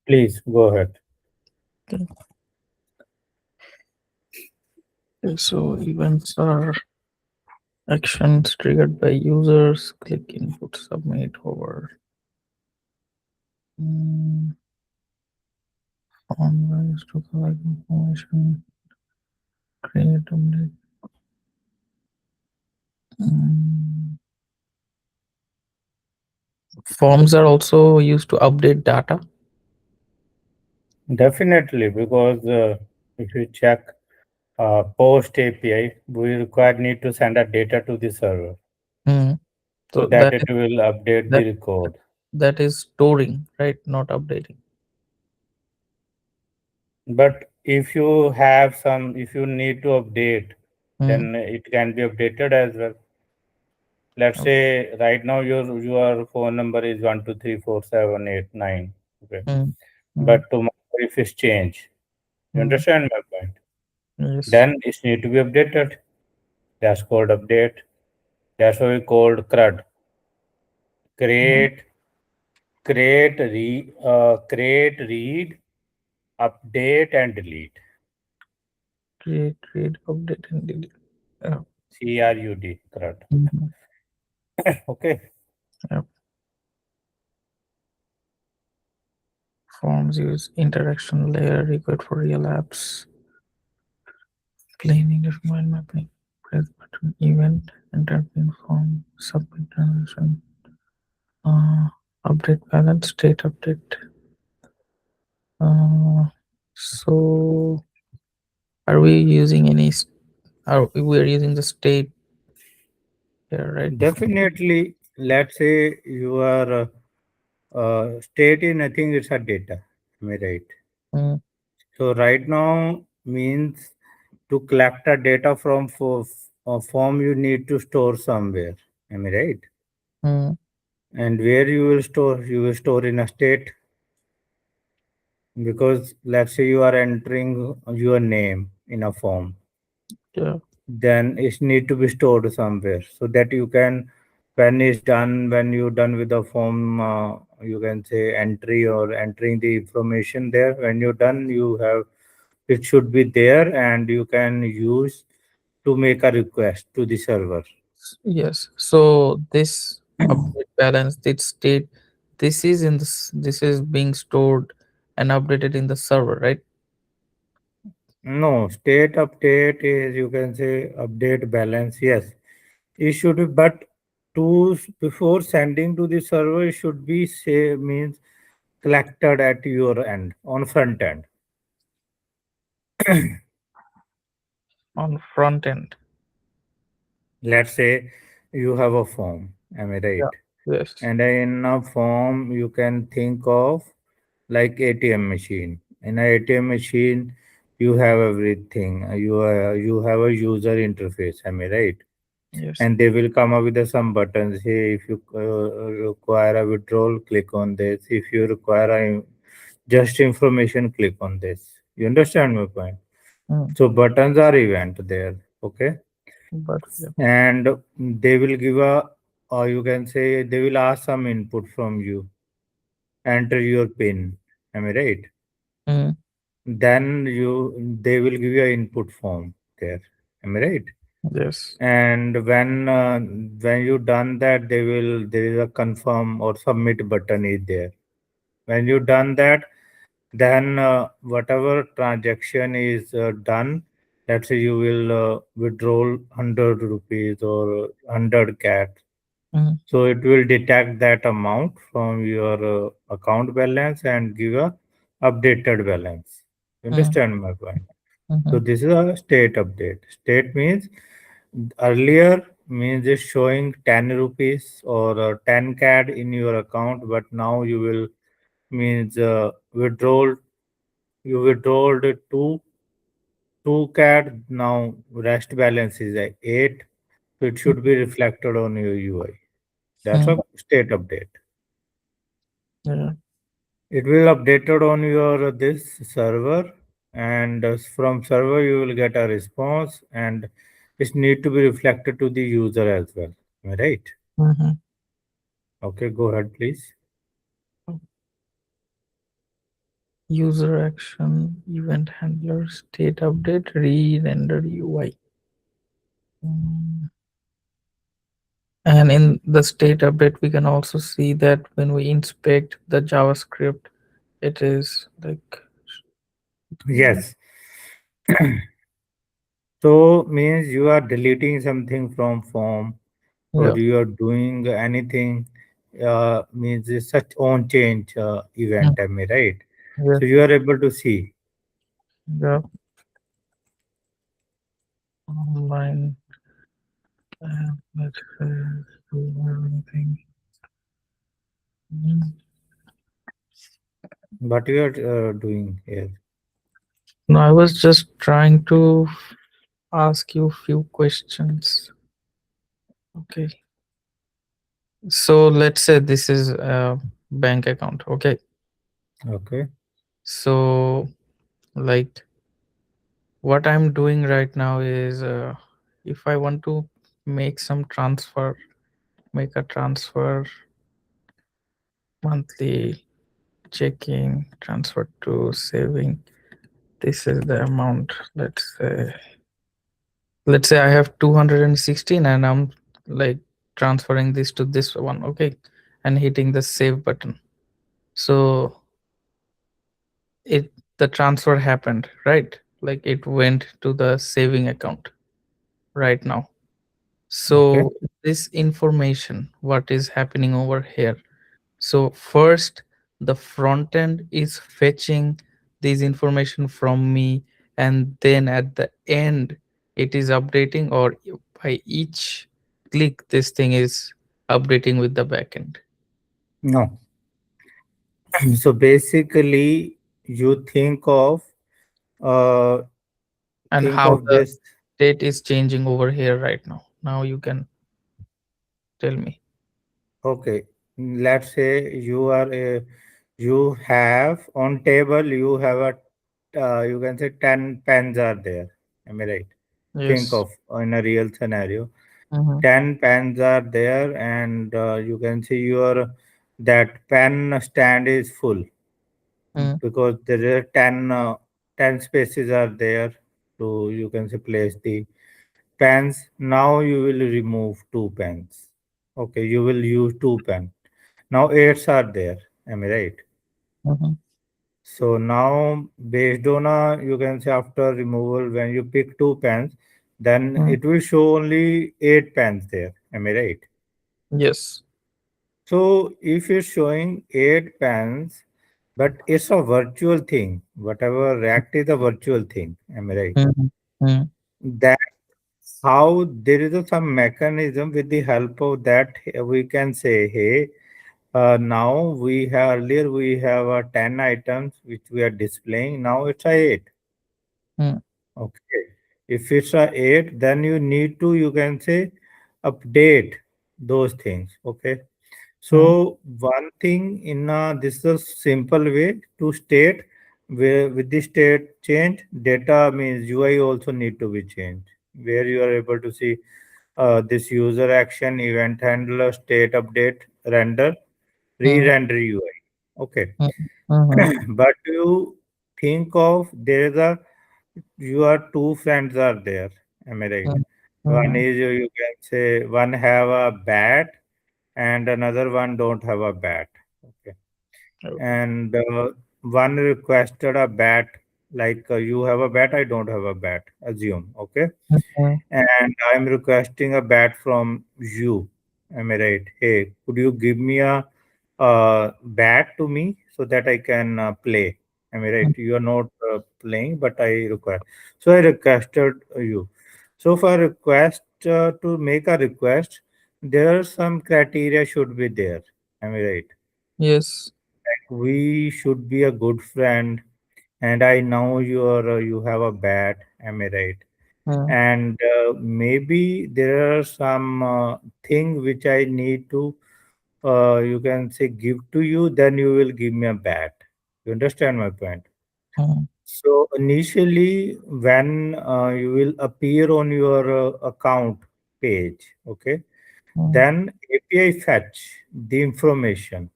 Please go ahead. Okay. So events are actions triggered by users. Click input, submit, hover. Mm, Form to collect information, create, update. Mm, Forms are also used to update data. Definitely, because if you check post API, we require need to send a data to the server Mm. so So that it will update that the record. that is storing, right? Not updating. But if you have some, if you need to update, Mm. then it can be updated as well. Let's Okay. say right now your phone number is 1234789. Okay, Mm. Mm. but tomorrow if it's change, you Mm. understand my point? Yes. Then it need to be updated. That's called update. That's why we called CRUD. Mm. Create, create, read, update, and delete. Create, update, and delete. Yeah. CRUD, CRUD. Mhm. Okay. Yep. Forms use interaction layer required for real apps. Plain English mind mapping. Press button event. Enter pin form. Submit transaction. Uh, Update balance. State update. Uh, so are we using any? Are we are using the state here, right? Definitely, let's say you are state in nothing, it's a data. Am I right? Mm. So right now means to collect a data from for a form you need to store somewhere. Am I right? Mm. And where you will store? You will store in a state because let's say you are entering your name in a form, Yeah. then it need to be stored somewhere so that you can, when it's done, when you're done with the form, you can say entry or entering the information there. When you're done, you have, it should be there and you can use to make a request to the server. Yes. So this update balance, this state, this is in this. This is being stored and updated in the server, right? No, state update is, you can say, update balance. Yes, it should be, but to before sending to the server, it should be say means collected at your end on front end. On front end. Let's say you have a form, am I Yeah. right? Yes. And in a form, you can think of like ATM machine. In a ATM machine, you have everything. You have a user interface, am I right? Yes. And they will come up with some buttons. Hey, if you require a withdrawal, click on this. If you require just information, click on this. You understand my point? Mm. So buttons are event there, okay? But yeah. And they will give a, or you can say they will ask some input from you. Enter your pin. Am I right? Mm. Then they will give you an input form there. Am I right? Yes. And when you done that, there is a confirm or submit button is there. When you done that, then whatever transaction is done, let's say you will withdraw 100 rupees or 100 cat, Mm. so it will detect that amount from your account balance and give a updated balance. You Mm. understand my point? So Mm-hmm. this is a state update. State means earlier means it's showing 10 rupees or 10 CAD in your account, but now you will means withdrawal, you withdrawed two CAD, now rest balance is 8, so it should be reflected on your UI. That's Mm. a state update. Yeah. It will updated on your this server, and from server you will get a response, and it need to be reflected to the user as well. Am I right? Mm-hmm. Okay, go ahead, please. User action, event handler, state update, re-render UI. Mm. And in the state update, we can also see that when we inspect the JavaScript, it is like, Yes. So means you are deleting something from form or yeah, you are doing anything means it's such on change mm, event, am I right? yeah, So you are able to see. yeah, online. Let's say, do you have anything? Mm. What you are doing here. No, I was just trying to ask you few questions. Okay. So let's say this is a bank account. Okay. Okay. So, like, what I'm doing right now is if I want to make some transfer, make a transfer, monthly checking, transfer to saving. This is the amount. Let's say I have 216 and I'm like transferring this to this one. Okay. And hitting the save button. So it the transfer happened, right? Like it went to the saving account right now. Okay. So this information, what is happening over here? So first, the front end is fetching this information from me, and then at the end, it is updating, or by each click, this thing is updating with the backend. No. So basically, you uh, And think how of the this. state is changing over here right now. Now you can tell me. Okay, let's say you have on table you have a you can say 10 pens are there. Am I right? Think Yes. of in a real scenario. Mm-hmm. 10 pens are there, and you can see your that pen stand is full because there are 10 spaces are there to you can say place the pens. Now you will remove two pens. Okay, you will use two pens. Now eights are there. Am I right? Mm-hmm. So now based on you can say after removal when you pick two pens, then Mm. it will show only eight pens there. Am I right? Yes. So if you're showing eight pens, but it's a virtual thing. Whatever React is a virtual thing. Am I right? Mm-hmm. Mm-hmm. That how there is some mechanism with the help of that we can say, hey, now we have earlier we have 10 items which we are displaying. Now it's a 8. Okay. If it's a 8, then you need to you can say update those things. Okay. Mm-hmm. So one thing in this is a simple way to state where with the state change data means UI also need to be changed where you are able to see this user action event handler state update render re-render UI. Okay. Mm-hmm. But you think of there is a your two friends are there. Am I right? One Mm-hmm. is you can say one have a bat and another one don't have a bat. Okay. Okay. And one requested a bat like you have a bat, I don't have a bat. Assume. Okay. Mhm, And I'm requesting a bat from you. Am I right? Hey, could you give me a bat to me so that I can play? Am I right? mm, You are not playing, but I request. So I requested you. So for request to make a request, there are some criteria should be there. Am I right? yes. We should be a good friend, and I know you have a bat. Am I right? Mm, And maybe there are some thing which I need to you can say give to you, then you will give me a bat. You understand my point? mm, So initially when you will appear on your account page, okay, mm, then API fetch the information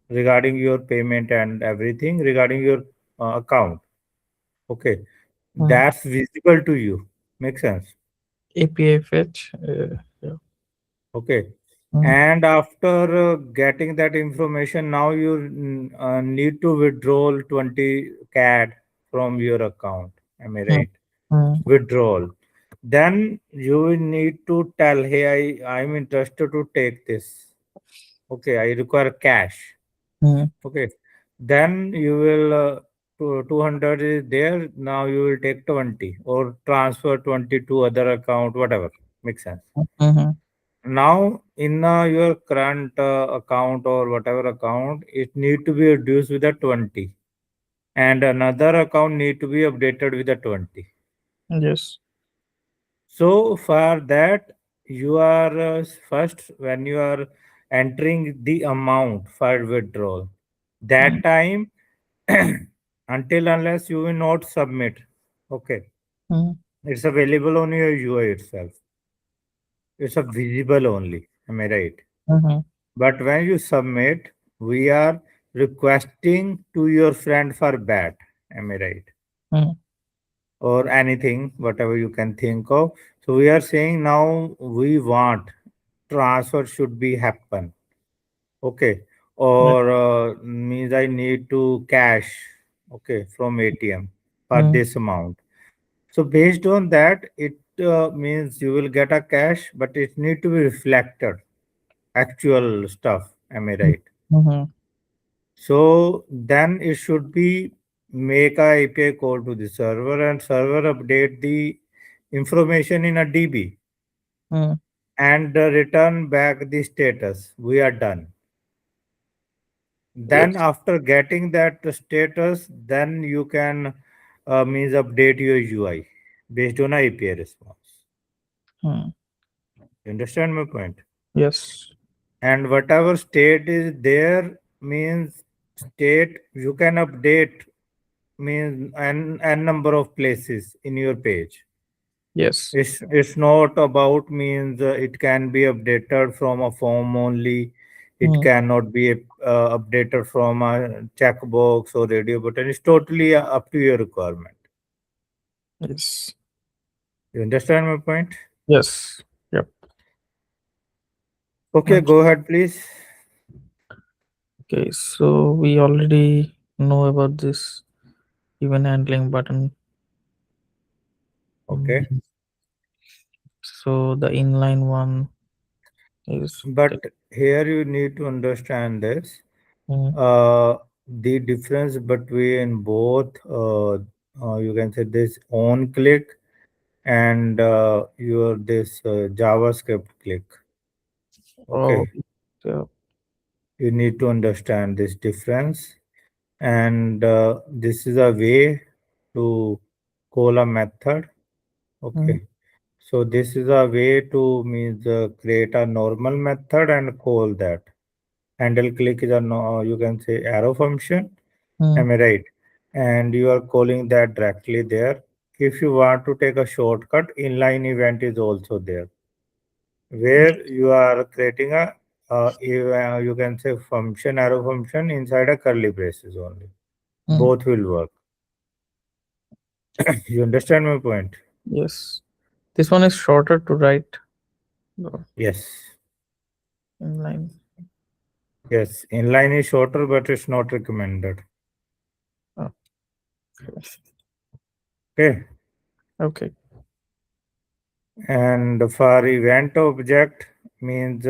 regarding your payment and everything regarding your account. Okay, mm, that's visible to you. Make sense? API fetch. Yeah. Okay. Mm, And after getting that information, now you need to withdraw 20 CAD from your account. Am I mm, right? mm, Withdrawal. Then you will need to tell, hey, I'm interested to take this. Okay, I require cash. mm, Okay. Then you will 200 is there. Now you will take 20 or transfer 20 to other account, whatever. Makes sense. mhm. Now in your current account or whatever account, it need to be reduced with a 20, and another account need to be updated with a 20. Yes. So for that, you are first when you are entering the amount for withdrawal, Mm, that time until unless you will not submit, okay, mm, it's available on your UI itself. It's a visible only. Am I right? mhm, But when you submit, we are requesting to your friend for bat. Am I right? mm, Or anything, whatever you can think of. So we are saying now we want transfer should be happen. Okay. yeah, Or means I need to cash. Okay, from ATM for mm, this amount. So based on that, it means you will get a cash, but it need to be reflected actual stuff. Am I mm, right? mhm. So then it should be make a API call to the server and server update the information in a DB Mm, and return back the status. We are done. Then yes. after getting that status, then you can means update your UI based on a API response. Mm, You understand my point? yes. And whatever state is there means state you can update means n number of places in your page. Yes. It's not about means it can be updated from a form only. It Mm, cannot be updated from a checkbox or radio button. It's totally up to your requirement. yes. You understand my point? Yes. Yep. Okay, And go ahead, please. okay, so we already know about this event handling button. Okay, Mm, so the inline one is but here you need to understand this. mm, The difference between both, you can say this on click and your this JavaScript click. oh, Okay, so, you need to understand this difference, and this is a way to call a method. mm, Okay, so this is a way to means create a normal method and call that. Handle click is a no, you can say arrow function. mm, Am I right? And you are calling that directly there. If you want to take a shortcut, inline event is also there, where you are creating a you can say function arrow function inside a curly braces only. mm, Both will work. You understand my point? yes. This one is shorter to write the Yes. inline. Yes. Inline is shorter, but it's not recommended. Oh, Okay. okay. And for event object means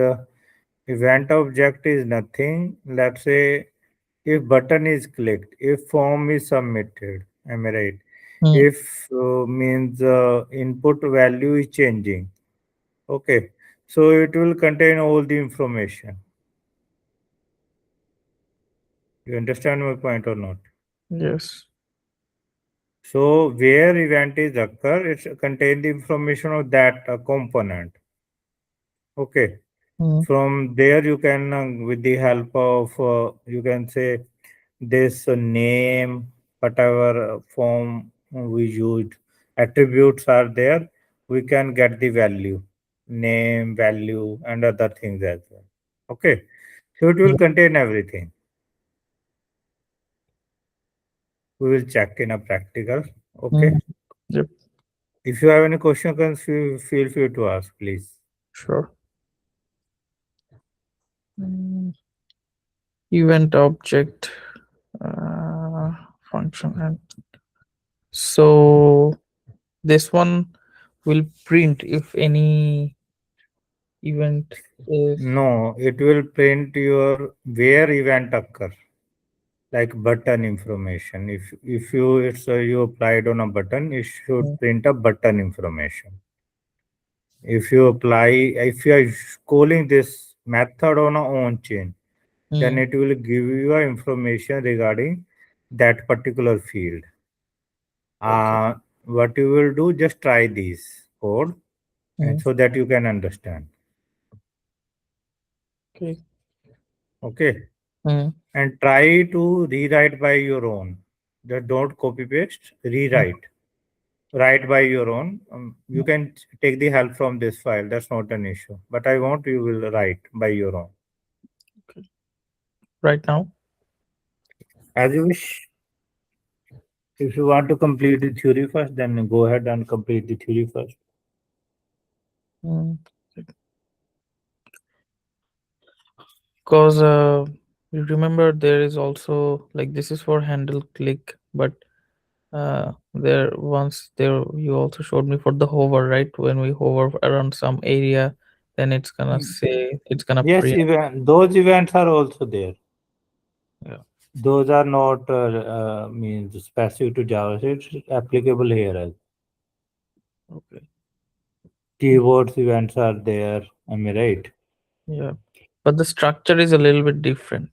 event object is nothing. Let's say if button is clicked, if form is submitted, am I right? Mm, If means input value is changing, okay, so it will contain all the information. You understand my point or not? yes. So where event is occur, it contain the information of that component. Okay, Mm, from there you can with the help of you can say this name, whatever form we used, attributes are there, we can get the value, name, value, and other things as well. Okay, so it will mm, contain everything. We will check in a practical. Okay. Mm, yep, If you have any questions, feel free to ask, please. sure. Mm, event object function, and so this one will print if any event is. No, it will print your where event occur, like button information. If you it's you applied on a button, it should Mm, print a button information. If you are calling this method on a own chain, then mm, it will give you a information regarding that particular field. okay. Uh, what you will do, just try these code and Mm, so that you can understand. okay. Okay. Mm, And try to rewrite by your own. Just don't copy paste, mm, rewrite. Write by your own. You mm, can take the help from this file. That's not an issue. But I want you will write by your own. okay. Right now. As you wish. If you want to complete the theory first, then go ahead and complete the theory first. Mm. Because you remember there is also like this is for handle click, but there once there you also showed me for the hover, right? When we hover around some area, then it's gonna Mm. say it's gonna Yes, print. those events are also there. Yeah. Those are not means specific to Java. It's applicable here as Okay. Mm, keywords events are there. Am I right? yeah, but the structure is a little bit different,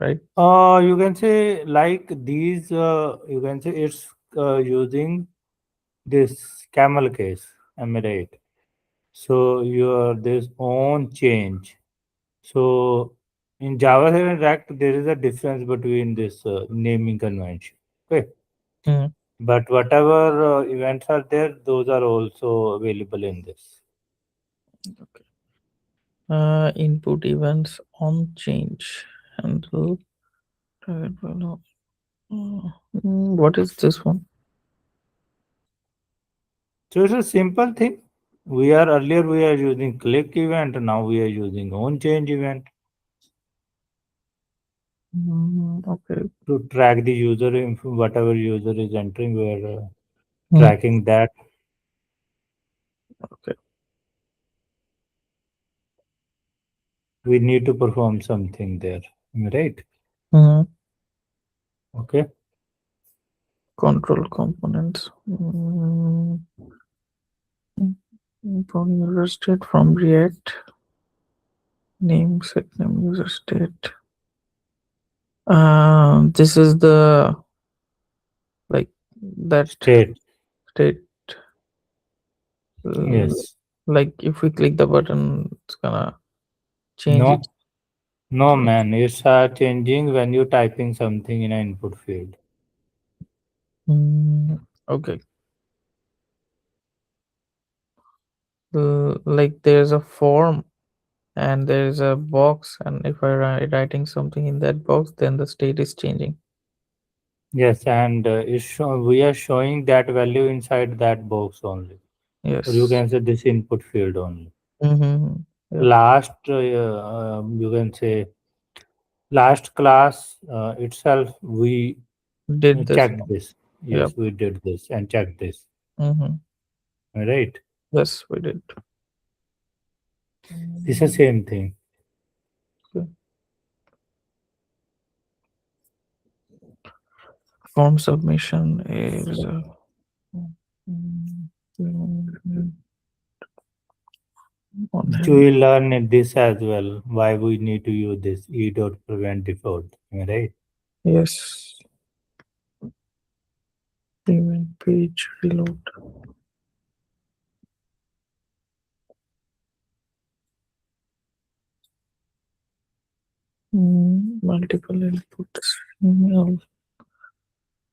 right? You can say like these. You can say it's using this camel case. Am I right? So your this own change. So in Java 7 React, there is a difference between this naming convention. Okay. Mm, But whatever events are there, those are also available in this. okay. Input events on change handle. Target value. What is this one? So it's a simple thing. We are using click event. Now we are using on change event Okay. to track the user info, whatever user is entering. We are Mm, tracking that. okay. We need to perform something there. Am I right? Mm, Okay. control components. From user state from React. Name set name user state. This is the like that State. state. uh, Yes. like if we click the button, it's gonna change it. No. No, man. It's changing when you're typing something in an input field. Okay. Like there's a form and there's a box, and if I writing something in that box, then the state is changing. Yes, and we are showing that value inside that box only. Or you Yes. can say this input field only. Mm-hmm. Yep. Last, you can say, last class itself, we Did this checked one. this. Yep. Yes, we did this and checked this. Mm-hmm. Right? Yes, we did. It's the same thing. Okay. Form submission is on You hand. will learn this as well. Why we need to use this e dot prevent default. Right? Yes. Event page reload. Multiple inputs. Email.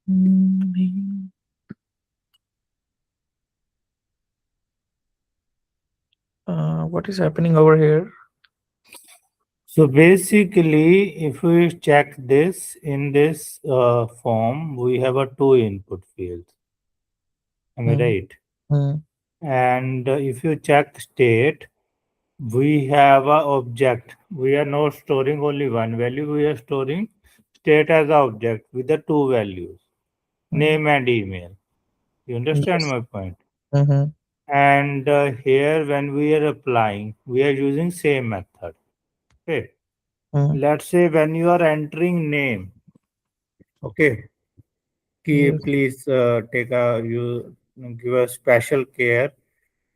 Mm, what is happening over here? So basically, if we check this in this form, we have a two input fields. Am I Mm, right? mm, And if you check state, we have a object. We are not storing only one value. We are storing state as a object with the two values, mm. name and email. You understand Yes. my point? Mm-hmm. And here, when we are applying, we are using same method. Okay. Mm, Let's say when you are entering name. Okay. yes. Please take a you give a special care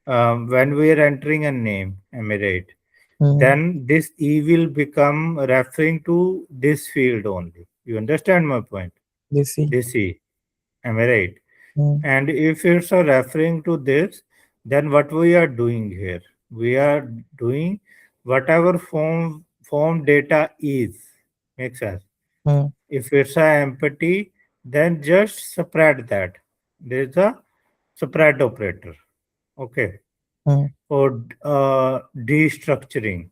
when we are entering a name. Am I right? Mm, Then this E will become referring to this field only. You understand my point? they see. This E. Am I right? Mm, And if it's referring to this, then what we are doing here? We are doing whatever form data is. Makes sense. mm, If it's a empty, then just separate that. There is a separate operator. Okay. mm, Or destructuring.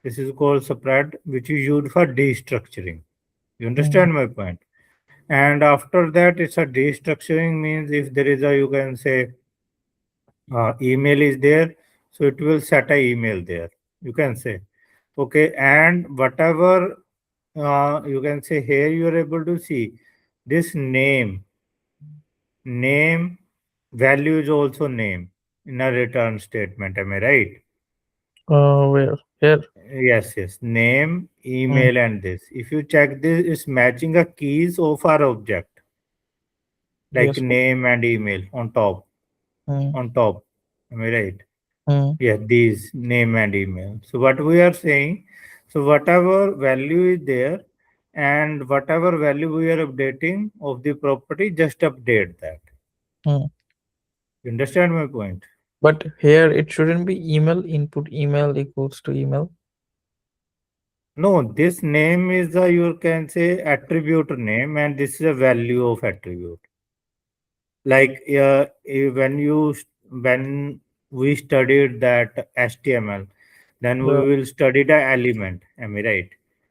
This is called separate, which is used for destructuring. You mm, understand my point? And after that, it's a destructuring means if there is a, you can say, email is there, so it will set a email there. You can say, okay, and whatever you can say here, you are able to see this name value is also name in a return statement. Am I right? where? Here. Yes, yes. Name, Mm, email, and this. If you check this, it's matching a keys of our object, like yes. name and email on top. Mm, On top. Am I right? mm, Yeah, these name and email. So what we are saying, so whatever value is there and whatever value we are updating of the property, just update that. mm. You understand my point? But here it shouldn't be email input email equals to email. No, this name is a you can say attribute name and this is a value of attribute. Like when we studied that HTML, then we Yeah. will study the element. Am I right?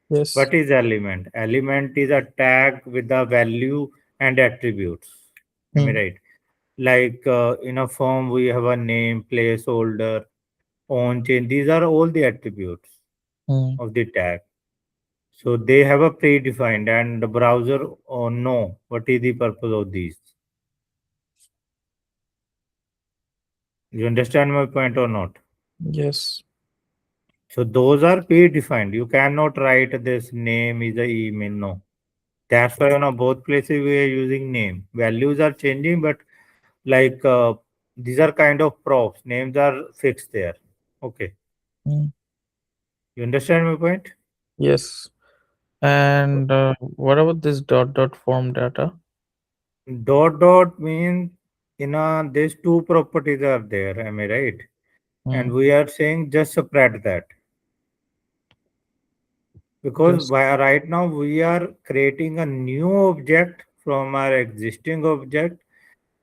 Yes. What is element? Element is a tag with the value and attributes. Am I Mm, right? Like in a form, we have a name, placeholder, on chain. These are all the attributes mm, of the tag. So they have a predefined, and the browser know what is the purpose of these. You understand my point or not? yes. So those are predefined. You cannot write this name is a email. No. That's why on both places we are using name. Values are changing, but like these are kind of props. Names are fixed there. Okay. Mm, You understand my point? yes. And what about this dot dot form data? Dot dot means in a these two properties are there. Am I right? And Mm, we are saying just separate that because yes. right now we are creating a new object from our existing object,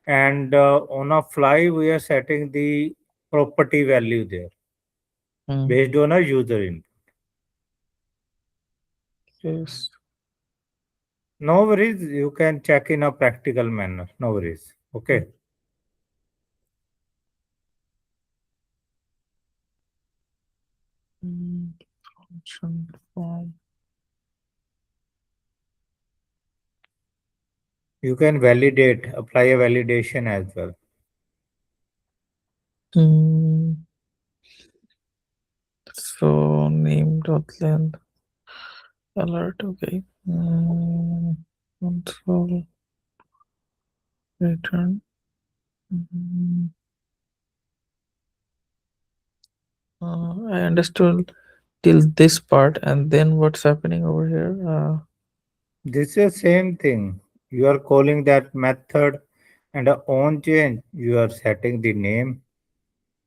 and on a fly we are setting the property value there Mm, based on a user input. yes. No worries, you can check in a practical manner. No worries. Mm, Okay. mm, function form. You can validate, apply a validation as well. Mm, so name dot length alert. Okay. Console return. Mm, I understood till this part, and then what's happening over here? This is the same thing. You are calling that method and a on change. You are setting the name,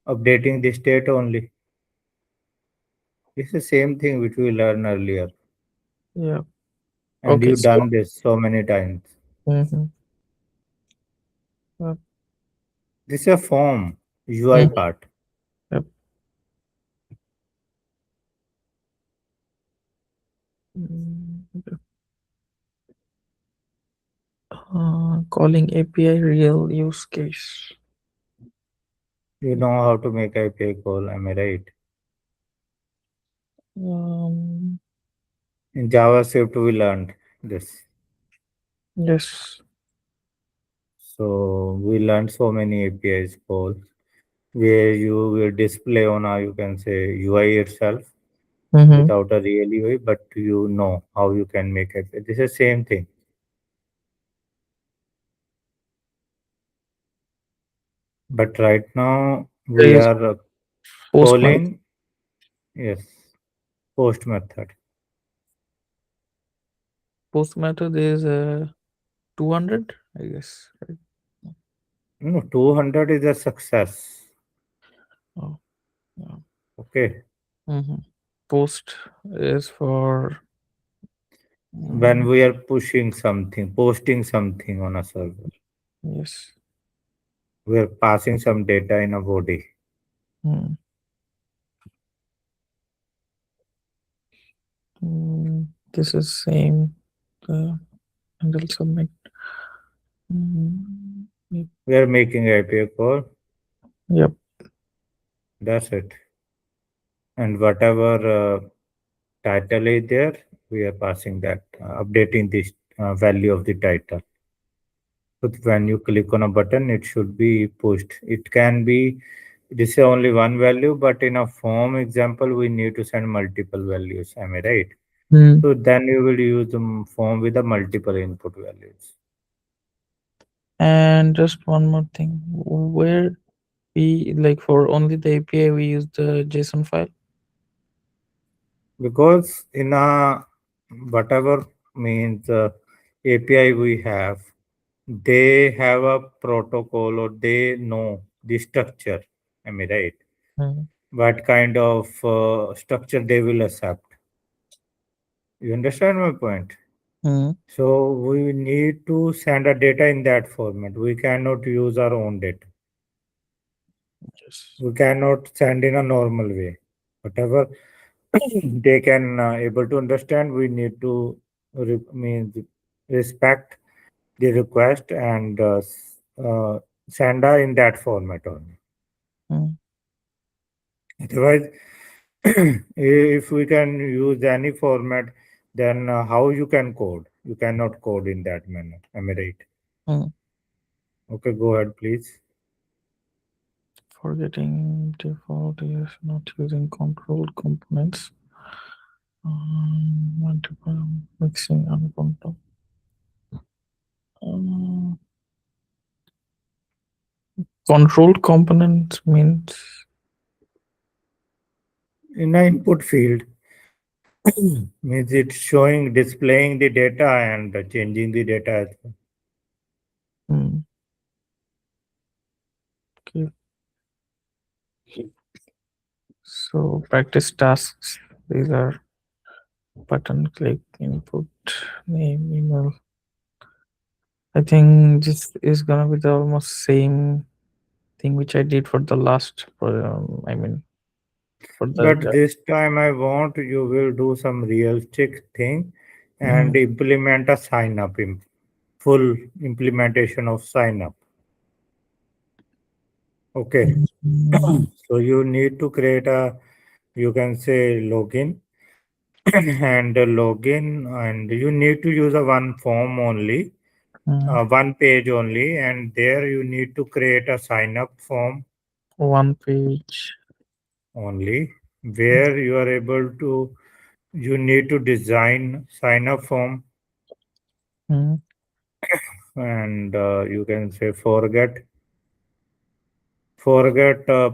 updating the state only. This is the same thing which we learned earlier. Yeah. And Okay. you So. done this so many times. Mm-hmm. Uh, This is a form UI mhm. part. Yep. Okay. Calling API real use case. You know how to make API call, am I right? Um, In JavaScript, we learned this. yes. So we learned so many APIs call where you will display on you can say UI itself Mm-hmm. without a real UI, but you know how you can make it. This is same thing. But right now we There is are post method. calling, yes, post method. Post method is 200, I guess. Right? No, 200 is a success. Oh, yeah. Okay. Mm-hmm. Post is for When mm, we are pushing something, posting something on a server, yes. we are passing some data in a body. Mm. This is same. Uh, and I'll submit. Yep. We are making API call. Yep. That's it. And whatever title is there, we are passing that, updating this value of the title. But when you click on a button, it should be pushed. It can be, this is only one value, but in a form example, we need to send multiple values. Am I right? Mm. So then you will use the form with the multiple input values. And just one more thing. Where we like for only the API we use the JSON file. Because in a whatever means API we have, they have a protocol or they know the structure. Am I right? Mm. What kind of structure they will accept. You understand my point? Mm. So we need to send a data in that format. We cannot use our own data. Yes. We cannot send in a normal way. Whatever they can able to understand, we need to means respect the request and send her in that format only. Mm. Otherwise, if we can use any format, then how you can code? You cannot code in that manner. Am I right? Mm. Okay, go ahead, please. Forgetting default is not using control components. Multiple mixing uncontrolled. Um, Controlled component means In the input field, means it's showing, displaying the data and changing the data as well. mm, okay. So practice tasks. These are button click input name email. I think this is gonna be the almost same thing which I did for the last. I mean for the. But this time I want you will do some realistic thing Mm, and implement a sign up, full implementation of sign up. Okay. mm, So you need to create a, you can say login and a login, and you need to use a one form only, mm. one page only, and there you need to create a sign up form One page. only, where you are able to, you need to design sign up form, Mm, and you can say forget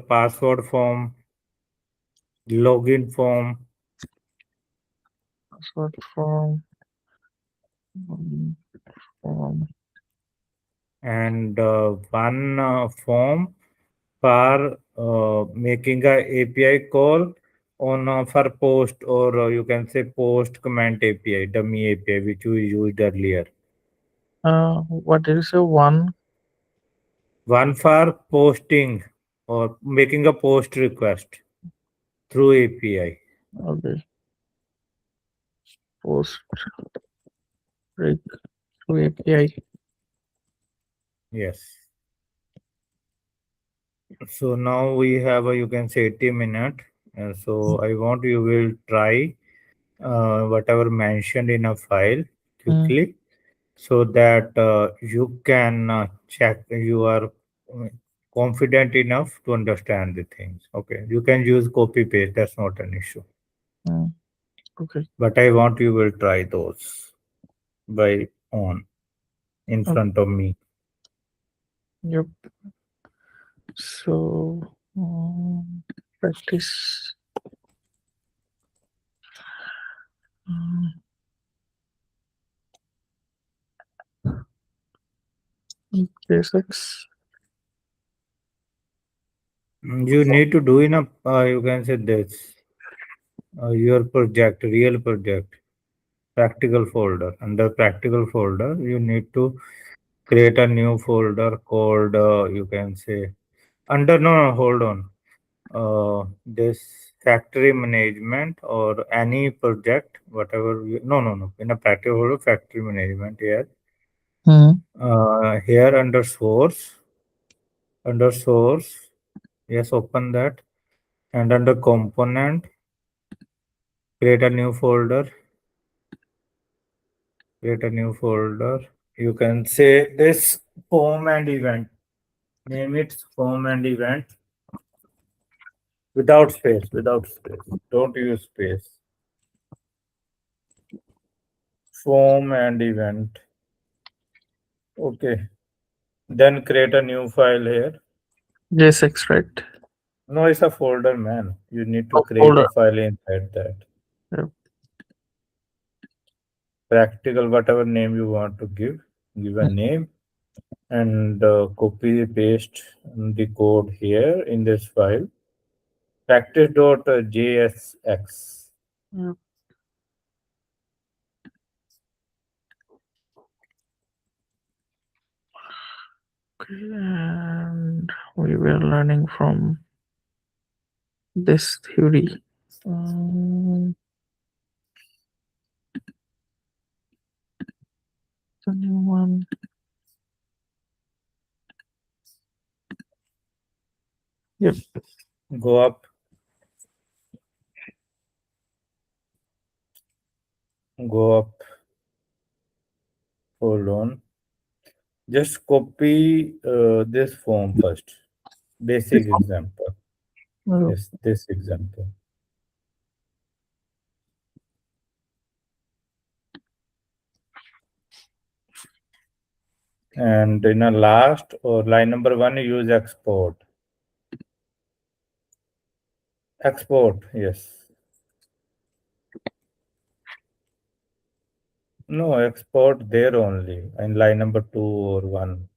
password form, login form, Password form. um, Form. and one form for making a API call on for post, or you can say post comment API, dummy API, which we used earlier. What did you say? One. One for posting or making a post request through API. Okay. post rig to API. Yes. So now we have a, you can say, 80 minute. So I want you will try whatever mentioned in a file Mm, quickly, so that you can check you are confident enough to understand the things. Okay, you can use copy paste, that's not an issue. mm, okay. But I want you will try those by on in Okay. front of me. Yep. So practice um, basics. You need to do in a you can say this your project, real project, practical folder. Under practical folder you need to create a new folder called you can say under, no, no, hold on, this factory management or any project, whatever no, no, no, in a practical folder, factory management here. Mm, Here under source, yes, open that, and under component create a new folder, you can say this home and event, name it home and event, without space, don't use space, form and event. Okay, then create a new file here. yes, extract. No, it's a folder, man. You need to Oh, create folder. a file inside that. Yep. Practical, whatever name you want to give a Mm, name, and copy paste the code here in this file. Practice.jsx. yep. Okay, and we were learning from this theory. Um, the new one. Yep. Go up, go up. Hold on. Just copy this form first. This Basic one. example. Oh, Yes, this example. And in a last or line number one, use export. Export, yes. No, export there only in line number two or one.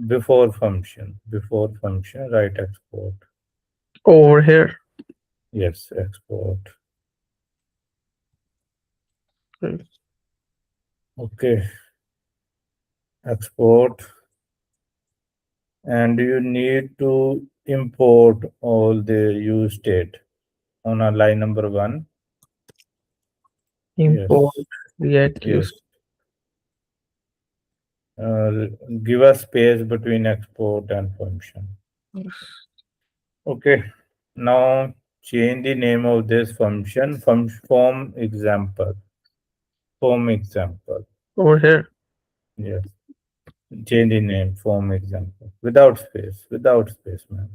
Before function, write export. over here. Yes, export. Okay. Okay, export. And you need to import all the use state on a line number one. Import Yes, React use. yes. Uh, Give a space between export and function. Yes. Okay. Now change the name of this function from form example. Form example. Over here. Yes. Change the name form example. Without space. Without space, man.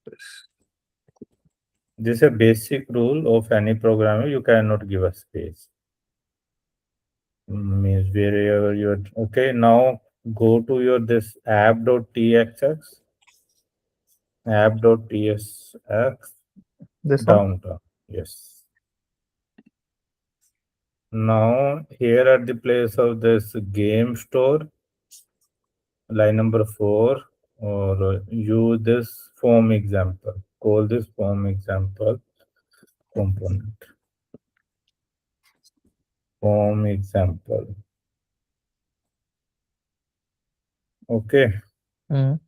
Yes. This is a basic rule of any programmer. You cannot give a space. Means wherever you're okay. Now go to your this app.txx. App.tsx This one. downtown. Yes. Now here at the place of this game store, line number four, or use this form example. Call this form example component. Form example. Okay. Mm.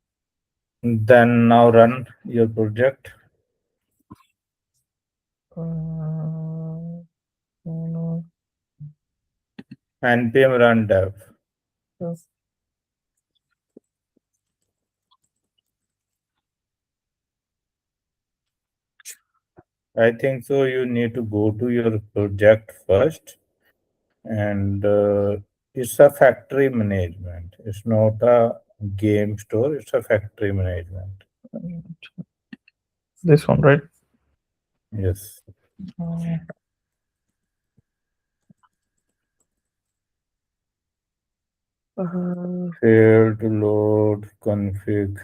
Then now run your project. Uh, no. npm run dev. Yes. I think so. You need to go to your project first, and it's a factory management. It's not a game store. It's a factory management. This one, right? Yes. Uh, Failed to load config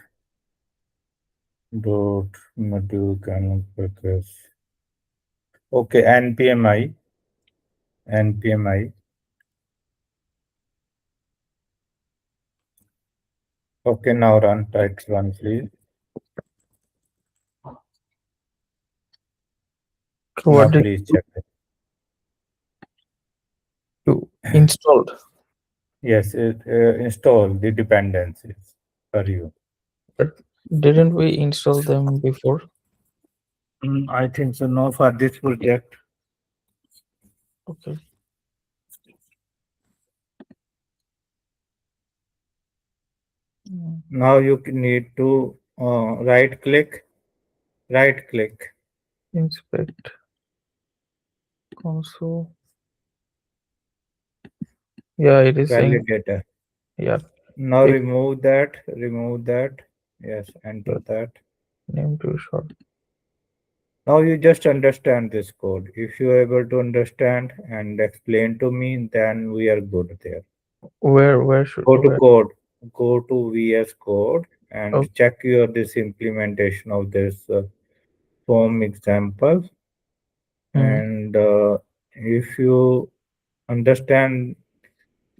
dot module can package. Okay, npmi. Okay, now run. Type run, please. Now what did please check it. you installed? Yes, it install the dependencies for you. But didn't we install them before? I think so. No, for this project. Okay. Mm, Now you need to right click, Inspect console. Yeah, it is saying, validator. yeah, Now it remove that. Yes, enter yeah, that. name too short. Now you just understand this code. If you are able to understand and explain to me, then we are good there. Where should Go to where? code, go to VS Code and Oh, check your this implementation of this form example. mm, And if you understand,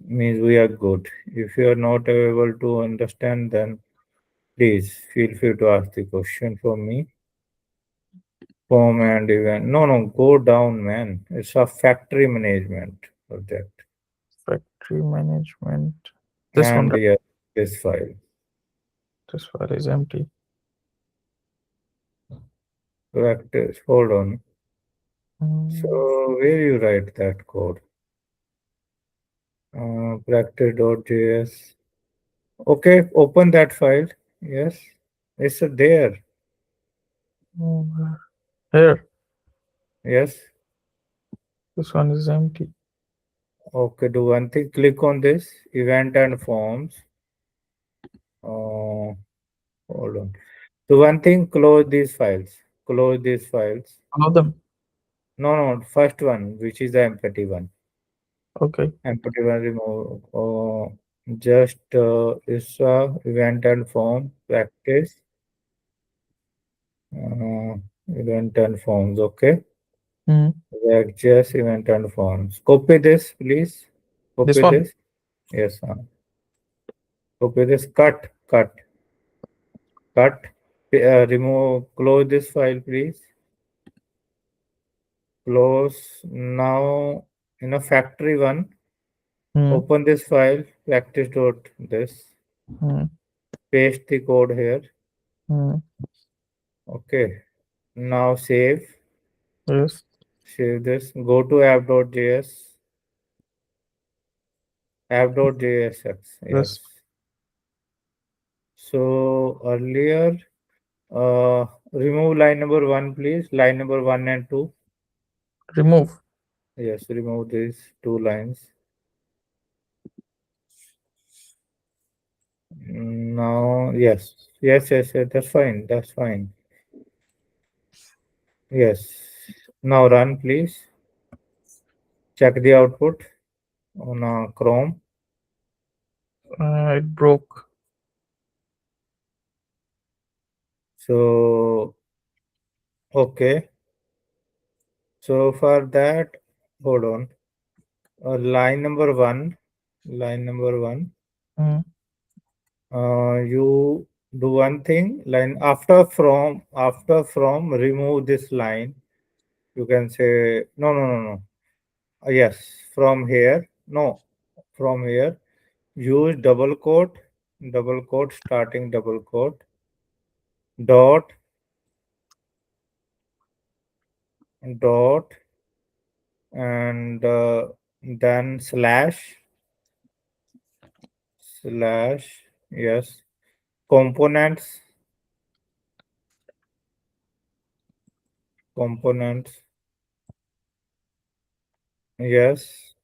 means we are good. If you are not able to understand, then please feel free to ask the question for me. Form and event. No, no, go down, man. It's a factory management project. factory management. This one, And right? yeah, this file. This file is empty. Practice. Hold on. Mm, So where you write that code? Practice.js. Okay, open that file. Yes, it's there. where? Here, Yes. this one is empty. Okay, do one thing. Click on this event and forms. Uh, hold on. Do one thing. Close these files. Close these files. All of them. No, no. First one, which is the empty one. Okay. Empty one remove. Just is event and form practice. Uh, event and forms. Okay. Mm, Just event and forms. Copy this, please. this Copy one. this. Yes. Copy this. Cut. Remove. Close this file, please. Close. Now, in a factory one, Mm, open this file. Practice dot this. mm, Paste the code here. mm. Okay. Now save. Yes. Save this. Go to app.js. App.jsx. Yes. Yes. So earlier, remove line number one, please. Line number one and two. Remove. Yes, remove these two lines. Now, yes. That's fine. That's fine. Yes. Now run, please. Check the output on Chrome. It broke. So, okay. So for that, hold on. Line number one. Line number one. Mm, You do one thing. Line after from remove this line. You can say no. Yes, from here. No, from here. Use double quote, starting double quote, dot, dot, and then slash, yes, components, components, yes,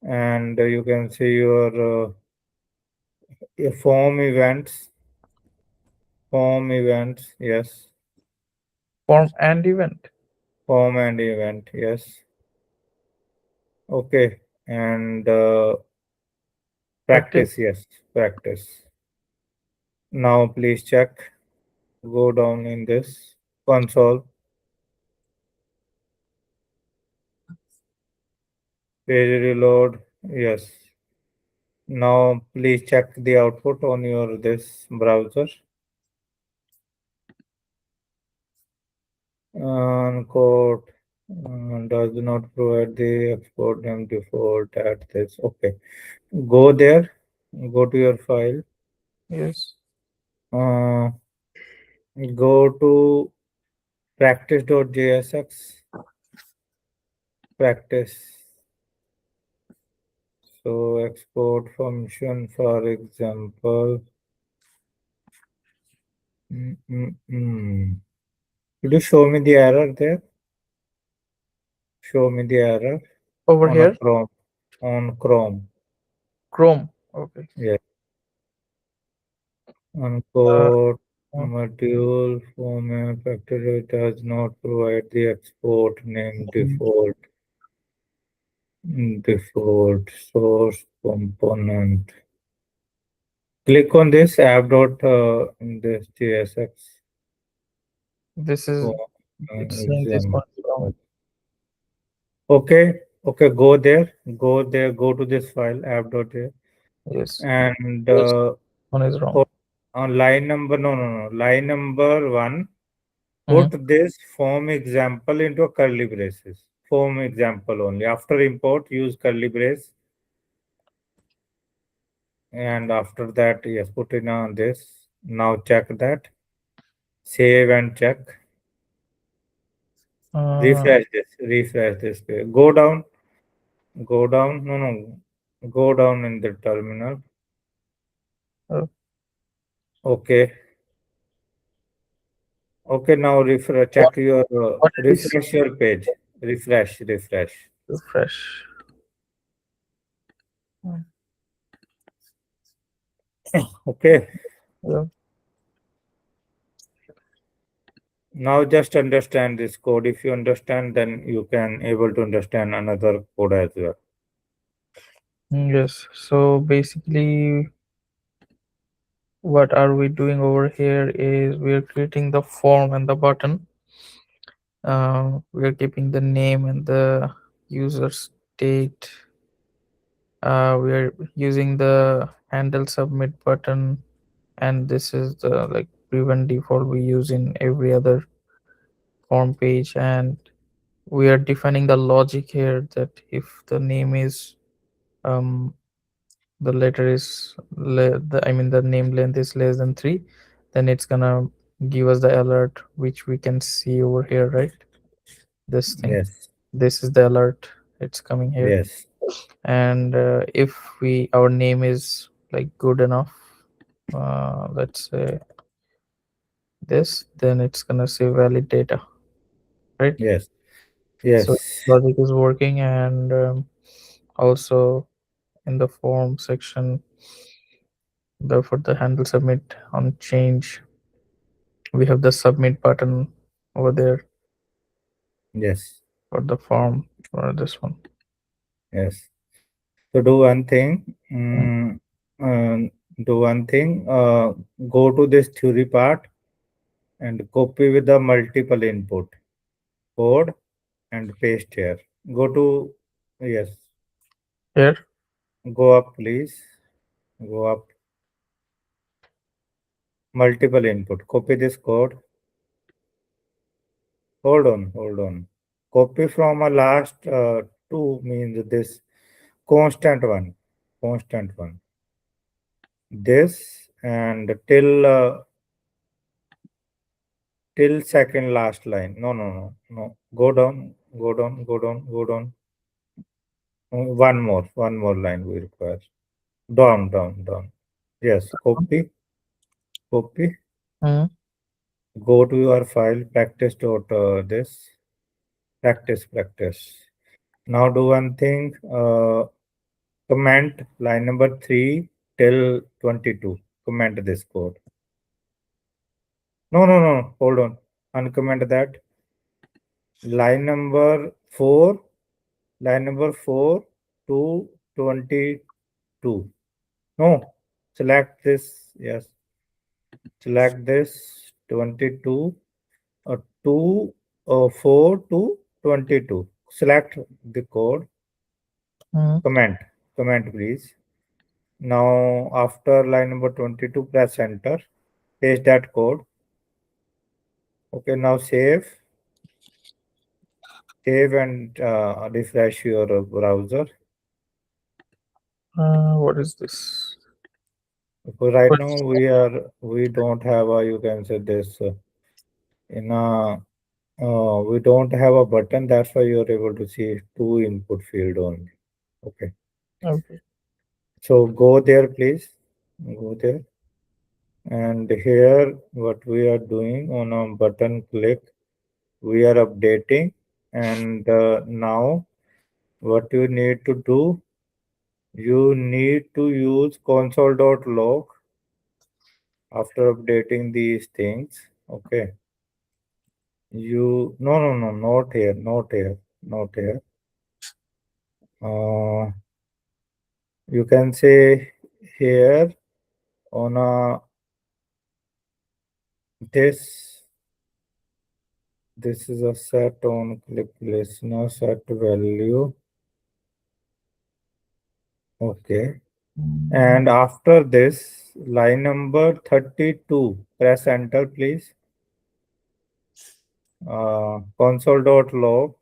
and you can see your form events, yes, Form and event. form and event, yes, okay, and Practice. practice, yes, practice. Now please check, go down in this console, page reload, yes. Now please check the output on your this browser. Code does not provide the export name default at this. Okay, go there, go to your file, Yes. uh, go to practice.jsx, practice. So export function, for example. Mm, mm, mm. Could you show me the error there? Show me the error Over on a here, Chrome. On Chrome. Chrome. Okay. Yes. Uh, Uncode uh, module format factory does not provide the export name mm, default source component. Click on this app dot in this JSX this is, for it's saying this one example. is wrong. Okay, okay, go to this file app dot Yes. and This one is wrong. put on line number no, line number one. Mm-hmm. Put this form example into a curly braces. Form example only. After import, use curly brace, and after that, yes, put in on this. Now check that. Save and check. Uh, Refresh this. Refresh this page. Go down. Go down. No. Go down in the terminal. uh, Okay. Okay. Now refresh. what, Check your what it is? refresh your page. Refresh. Refresh. Refresh. Mm, Okay. yeah. Now just understand this code. If you understand, then you can able to understand another code as well. Yes. So basically, what are we doing over here is we're creating the form and the button. We're keeping the name and the user state. We're using the handle submit button, and this is the like prevent default we use in every other form page. And we are defining the logic here that if the name is um the letter is I mean the name length is less than 3, then it's gonna give us the alert which we can see over here, right? This thing, Yes. this is the alert, it's coming here. Yes. And if we our name is like good enough, let's say this, then it's gonna say valid data, right? Yes. So Yes. logic is working. And also in the form section, the for the handle submit on change, we have the submit button over there Yes. for the form for this one. Yes. So do one thing. Mm. Do one thing. Go to this theory part and copy with the multiple input code and paste here. Go to yes. Here. Go up, please. Go up. Multiple input. Copy this code. Hold on. Copy from a last two means this constant one. Constant one. This and till second last line. No. Go down. Go down. Go down. Go down. One more line we require. Down, down, down. Yes, copy, copy. Hmm. Go to your file, practice dot this, practice. Now do one thing, comment line number 3 till 22. Comment this code. No, hold on. Uncomment that. Line number 4, line number 4 to 22. No, select this. Yes, select this 22, 2, 4 to 22. Select the code. Hmm. Comment, comment, please. Now, after line number 22, press enter. Paste that code. Okay, now save and refresh your browser. What is this? Because right What now is we don't have a, you can say this, in a we don't have a button. That's why you're able to see two input field only. Okay, okay? so go there, please. Go there, and here what we are doing on a button click, we are updating, and now what you need to do, you need to use console.log after updating these things. Okay, you no, not here. uh, you can say here on a this this is a set on click listener set value. Okay, Hmm. and after this line number 32, press enter, please. Console.log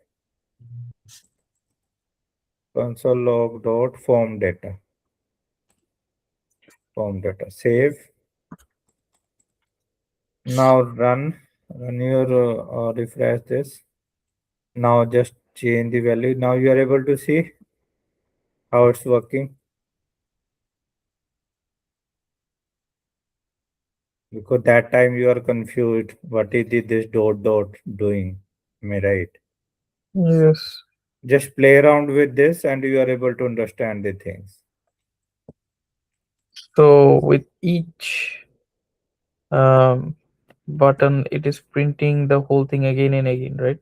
console.log dot form data, save. Now run your refresh this. Now just change the value. Now you are able to see how it's working, because that time you are confused. What is this dot doing? Am I right? Yes. Just play around with this and you are able to understand the things. So with each um, button, it is printing the whole thing again and again, right?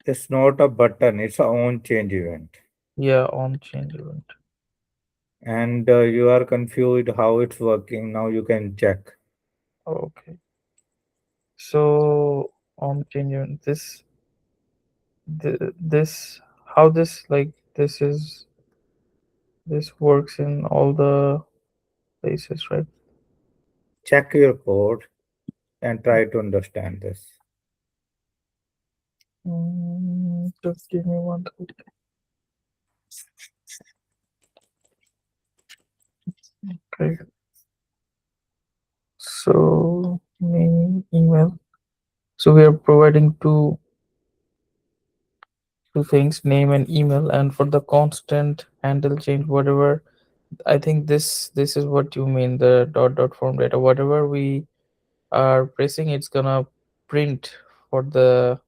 It's not a button, it's a own change event. Yeah, on change event. And you are confused how it's working. Now you can check. Okay. So on change event, this how this like this works in all the places, right? Check your code and try to understand this. Just give me one second. Okay. So name email. So we are providing two things, name and email, and for the constant handle change, whatever. I think this is what you mean, the dot form data. Whatever we are pressing, it's gonna print for the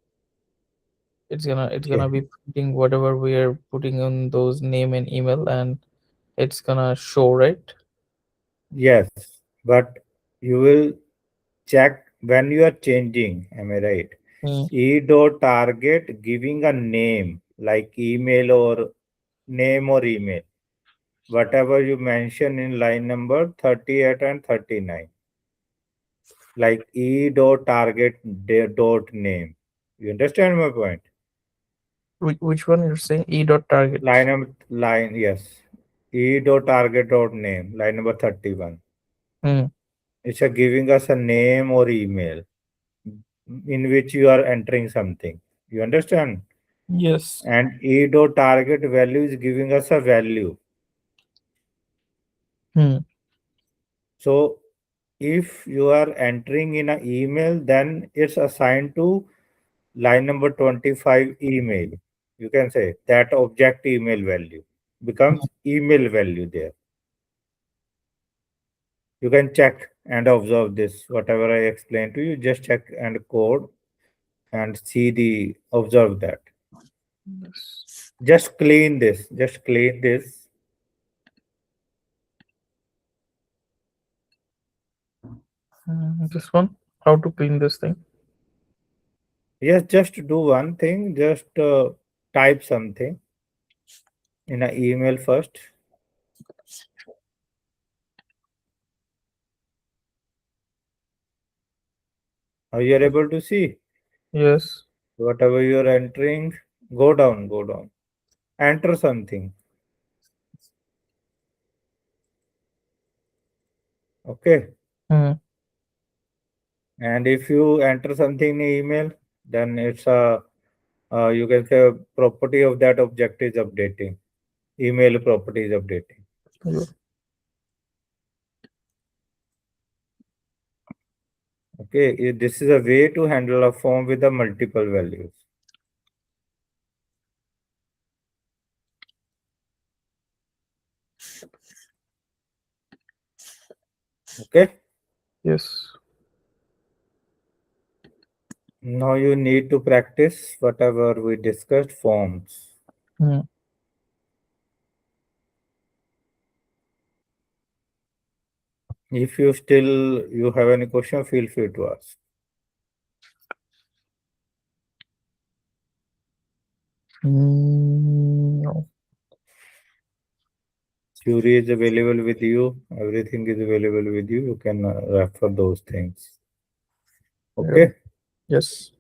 it's gonna Okay. be printing whatever we are putting on those name and email, and it's gonna show, right? Yes, but you will check when you are changing. Am I right? Hmm. E dot target giving a name like email or name or email. Whatever you mention in line number 38 and 39, like E dot target dot name. You understand my point? Which one you're saying? E dot target. Line, yes. E dot target dot name, line number 31. Hmm. It's a giving us a name or email in which you are entering something. You understand? Yes. And E dot target value is giving us a value. Hmm. So if you are entering in an email, then it's assigned to line number 25 email. You can say that object email value. becomes email value there. You can check and observe this. Whatever I explained to you, just check and code and see the observe that. Yes. Just clean this. Just clean this. This one. How to clean this thing? Yes, just do one thing. Just type something in an email first. Are you able to see Yes. whatever you are entering? Go down. Go down. Enter something. Okay. Hmm. And if you enter something in email, then it's a you can say property of that object is updating. Email property is updating. Yeah. Okay, this is a way to handle a form with the multiple values. Okay, Yes. now you need to practice whatever we discussed forms. Hmm. If you still you have any question, feel free to ask. No. Theory is available with you. Everything is available with you. You can refer those things. Yeah. Okay. Yes.